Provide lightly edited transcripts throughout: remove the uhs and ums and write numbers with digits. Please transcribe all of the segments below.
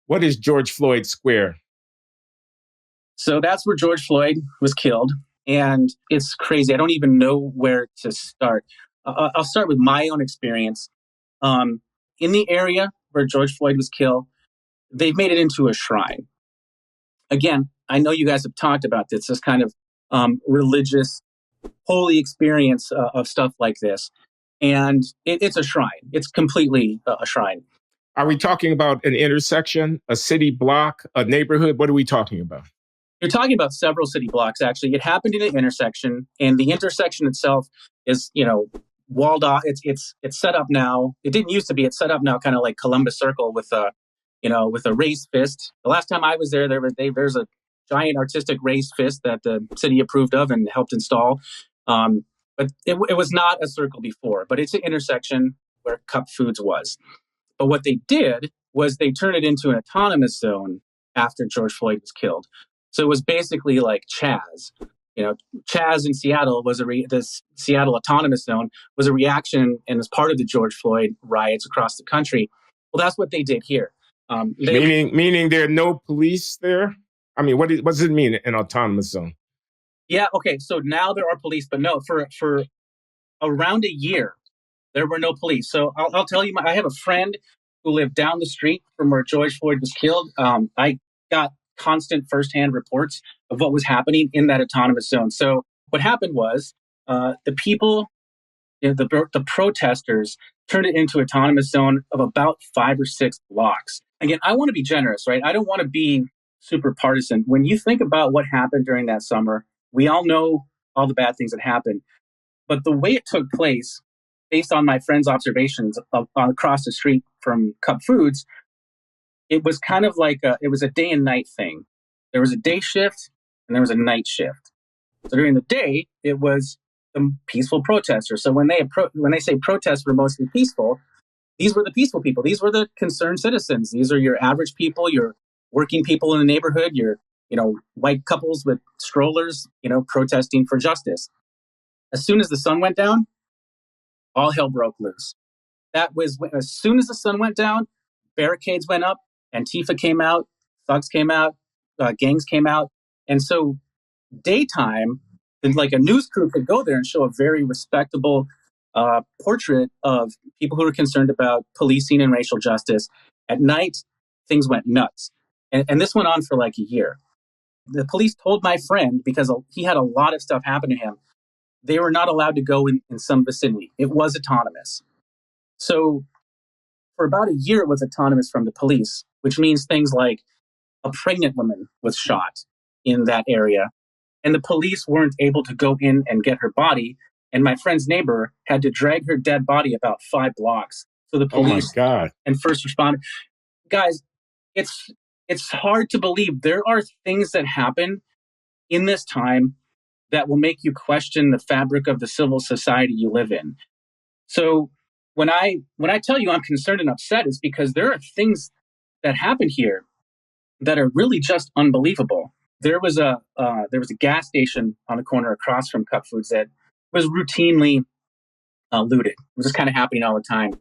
What is George Floyd Square? So that's where George Floyd was killed. And it's crazy. I don't even know where to start. I'll start with my own experience. In the area where George Floyd was killed, they've made it into a shrine. Again, I know you guys have talked about this kind of religious, holy experience of stuff like this. And it's a shrine. It's completely a shrine. Are we talking about an intersection, a city block, a neighborhood? What are we talking about? You're talking about several city blocks, actually. It happened in an intersection, and the intersection itself is, walled off. It's set up now. It didn't used to be. It's set up now, kind of like Columbus Circle with a raised fist. The last time I was there, there's a giant artistic raised fist that the city approved of and helped install. But it was not a circle before. But it's an intersection where Cup Foods was. But what they did was they turned it into an autonomous zone after George Floyd was killed. So it was basically like Chaz. Chaz in Seattle was this Seattle Autonomous Zone was a reaction and as part of the George Floyd riots across the country. Well, that's what they did here. Meaning there are no police there? I mean, what does it mean, an autonomous zone? Yeah, okay. So now there are police, but no, for around a year, there were no police. So I'll tell you, I have a friend who lived down the street from where George Floyd was killed. I got constant firsthand reports of what was happening in that autonomous zone. So what happened was the people, the protesters turned it into an autonomous zone of about 5 or 6 blocks. Again, I want to be generous, right? I don't want to be super partisan. When you think about what happened during that summer, we all know all the bad things that happened. But the way it took place, based on my friend's observations across the street from Cup Foods, it was kind of like it was a day and night thing. There was a day shift and there was a night shift. So during the day, it was the peaceful protesters. So when they say protests were mostly peaceful, these were the peaceful people. These were the concerned citizens. These are your average people, your working people in the neighborhood, your white couples with strollers, protesting for justice. As soon as the sun went down, all hell broke loose. That was as soon as the sun went down, barricades went up, Antifa came out, thugs came out, gangs came out. And so daytime, like a news crew could go there and show a very respectable portrait of people who are concerned about policing and racial justice. At night, things went nuts. And this went on for like a year. The police told my friend, because he had a lot of stuff happen to him, they were not allowed to go in some vicinity. It was autonomous. So for about a year, it was autonomous from the police, which means things like a pregnant woman was shot in that area, and the police weren't able to go in and get her body. And my friend's neighbor had to drag her dead body about 5 blocks. So the police and first responders, guys, it's hard to believe there are things that happen in this time that will make you question the fabric of the civil society you live in. So when I tell you I'm concerned and upset, it's because there are things that happen here that are really just unbelievable. There was a gas station on the corner across from Cup Foods that was routinely looted. It was just kind of happening all the time.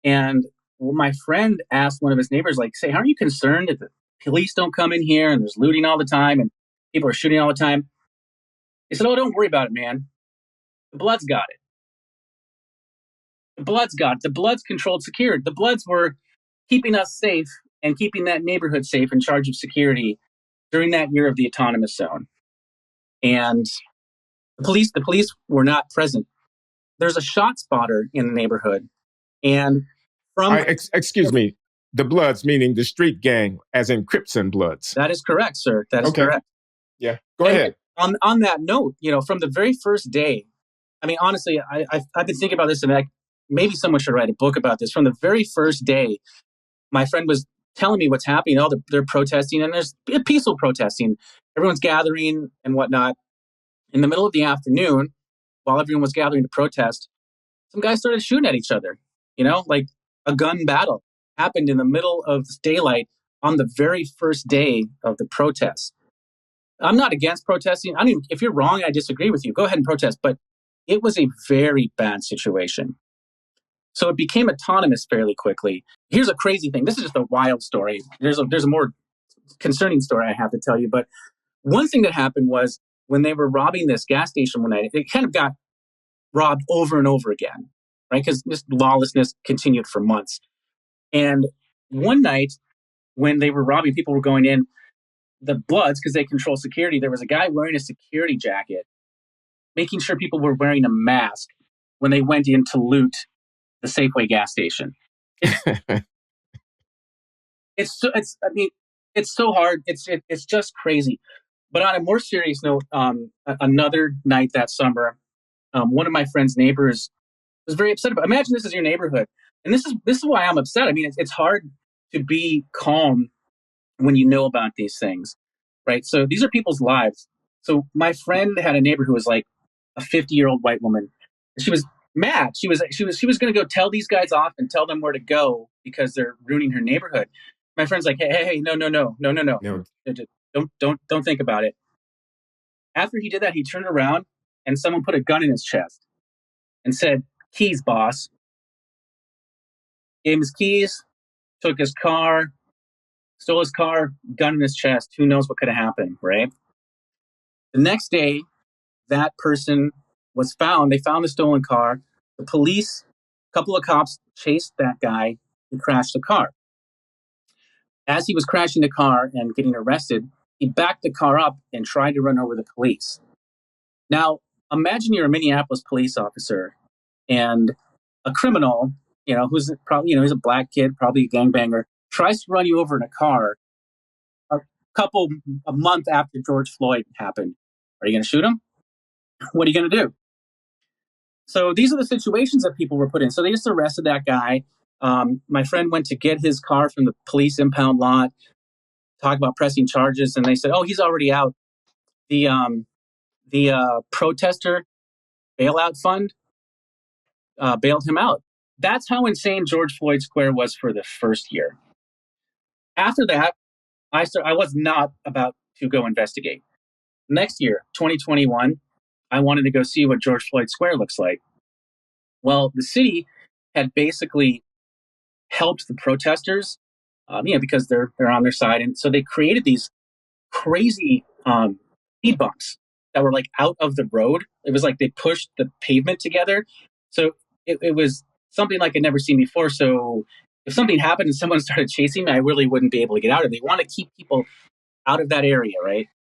And my friend asked one of his neighbors, say, aren't you concerned that the police don't come in here and there's looting all the time and people are shooting all the time? He said, oh, don't worry about it, man. The Bloods got it. The Bloods got it. The Bloods controlled security. The Bloods were keeping us safe and keeping that neighborhood safe in charge of security during that year of the autonomous zone. And the police were not present. There's a shot spotter in the neighborhood. And excuse me, the Bloods, meaning the street gang, as in Crips and Bloods. That is correct, sir. That is correct. Yeah, go ahead. On that note, from the very first day, I mean, honestly, I've been thinking about this, and maybe someone should write a book about this. From the very first day, my friend was telling me what's happening. They're protesting, and there's peaceful protesting. Everyone's gathering and whatnot. In the middle of the afternoon, while everyone was gathering to protest, some guys started shooting at each other. Like a gun battle happened in the middle of daylight on the very first day of the protest. I'm not against protesting. If you're wrong, I disagree with you. Go ahead and protest. But it was a very bad situation. So it became autonomous fairly quickly. Here's a crazy thing. This is just a wild story. There's a more concerning story I have to tell you. But one thing that happened was when they were robbing this gas station one night, it kind of got robbed over and over again, right? Because this lawlessness continued for months. And one night when they were robbing, people were going in, the Bloods, because they control security, there was a guy wearing a security jacket, making sure people were wearing a mask when they went in to loot the Safeway gas station. It's so hard. It's just crazy. But on a more serious note, another night that summer, one of my friend's neighbors was very upset about. Imagine this is your neighborhood, and this is why I'm upset. I mean, it's hard to be calm when you know about these things, right? So these are people's lives. So my friend had a neighbor who was like a 50-year-old white woman. She was mad. She was going to go tell these guys off and tell them where to go because they're ruining her neighborhood. My friend's like, hey, no. Don't think about it. After he did that, he turned around and someone put a gun in his chest and said, "Keys, boss." Gave him his keys, took his car, stole his car, gun in his chest. Who knows what could have happened, right? The next day, that person was found. They found the stolen car. The police, a couple of cops chased that guy who crashed the car. As he was crashing the car and getting arrested, he backed the car up and tried to run over the police. Now, imagine you're a Minneapolis police officer and a criminal, who's probably, he's a black kid, probably a gangbanger, tries to run you over in a car a month after George Floyd happened. Are you going to shoot him? What are you going to do? So these are the situations that people were put in. So they just arrested that guy. My friend went to get his car from the police impound lot, talk about pressing charges, and they said, "Oh, he's already out." The protester bailout fund bailed him out. That's how insane George Floyd Square was for the first year. After that, I was not about to go investigate. Next year, 2021, I wanted to go see what George Floyd Square looks like. Well, the city had basically helped the protesters, because they're on their side, and so they created these crazy speed bumps that were like out of the road. It was like they pushed the pavement together, so it was something like I'd never seen before. So if something happened and someone started chasing me, I really wouldn't be able to get out of it. They want to keep people out of that area, right?